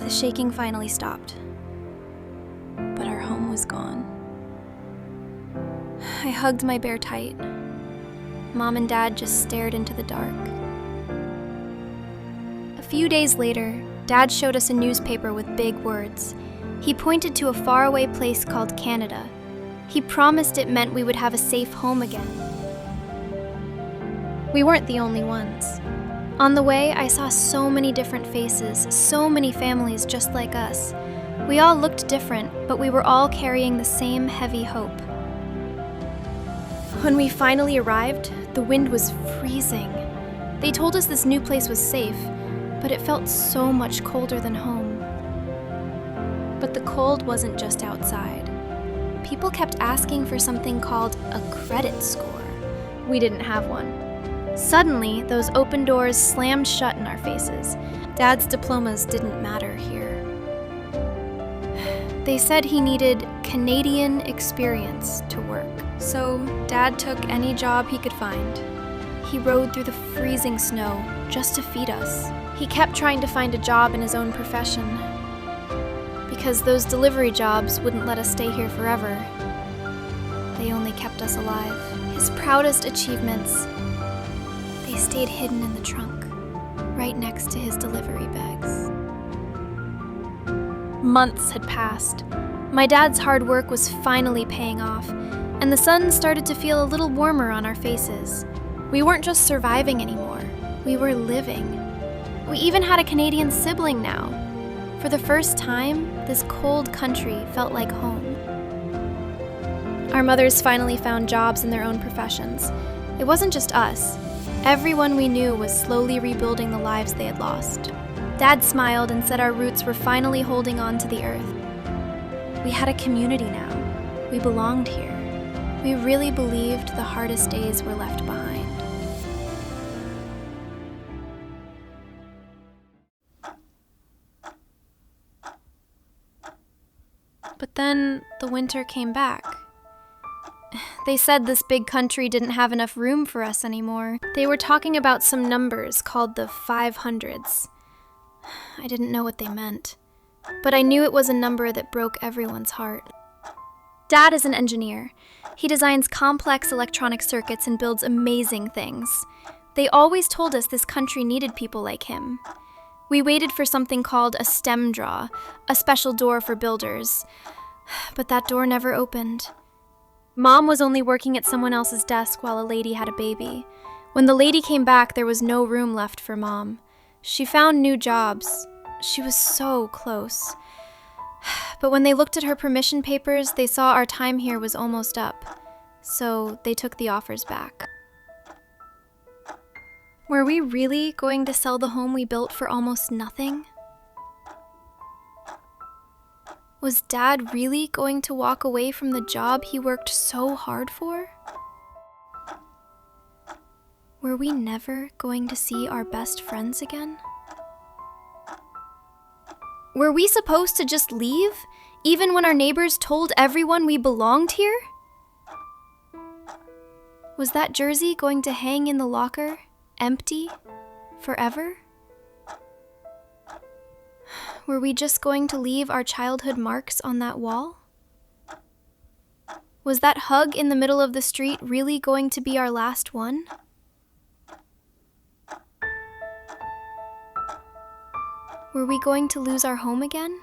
The shaking finally stopped, but our home was gone. I hugged my bear tight. Mom and Dad just stared into the dark. A few days later, Dad showed us a newspaper with big words. He pointed to a faraway place called Canada. He promised it meant we would have a safe home again. We weren't the only ones. On the way, I saw so many different faces, so many families just like us. We all looked different, but we were all carrying the same heavy hope. When we finally arrived, the wind was freezing. They told us this new place was safe, but it felt so much colder than home. But the cold wasn't just outside. People kept asking for something called a credit score. We didn't have one. Suddenly, those open doors slammed shut in our faces. Dad's diplomas didn't matter here. They said he needed Canadian experience to work. So Dad took any job he could find. He rode through the freezing snow just to feed us. He kept trying to find a job in his own profession, because those delivery jobs wouldn't let us stay here forever. They only kept us alive. His proudest achievements, they stayed hidden in the trunk, right next to his delivery bags. Months had passed. My dad's hard work was finally paying off, and the sun started to feel a little warmer on our faces. We weren't just surviving anymore, we were living. We even had a Canadian sibling now. For the first time, this cold country felt like home. Our mothers finally found jobs in their own professions. It wasn't just us. Everyone we knew was slowly rebuilding the lives they had lost. Dad smiled and said our roots were finally holding on to the earth. We had a community now. We belonged here. We really believed the hardest days were left behind. But then the winter came back. They said this big country didn't have enough room for us anymore. They were talking about some numbers called the 500s. I didn't know what they meant, but I knew it was a number that broke everyone's heart. Dad is an engineer. He designs complex electronic circuits and builds amazing things. They always told us this country needed people like him. We waited for something called a STEM draw, a special door for builders. But that door never opened. Mom was only working at someone else's desk while a lady had a baby. When the lady came back, there was no room left for Mom. She found new jobs. She was so close. But when they looked at her permission papers, they saw our time here was almost up. So they took the offers back. Were we really going to sell the home we built for almost nothing? Was Dad really going to walk away from the job he worked so hard for? Were we never going to see our best friends again? Were we supposed to just leave, even when our neighbors told everyone we belonged here? Was that jersey going to hang in the locker, empty, forever? Were we just going to leave our childhood marks on that wall? Was that hug in the middle of the street really going to be our last one? Were we going to lose our home again?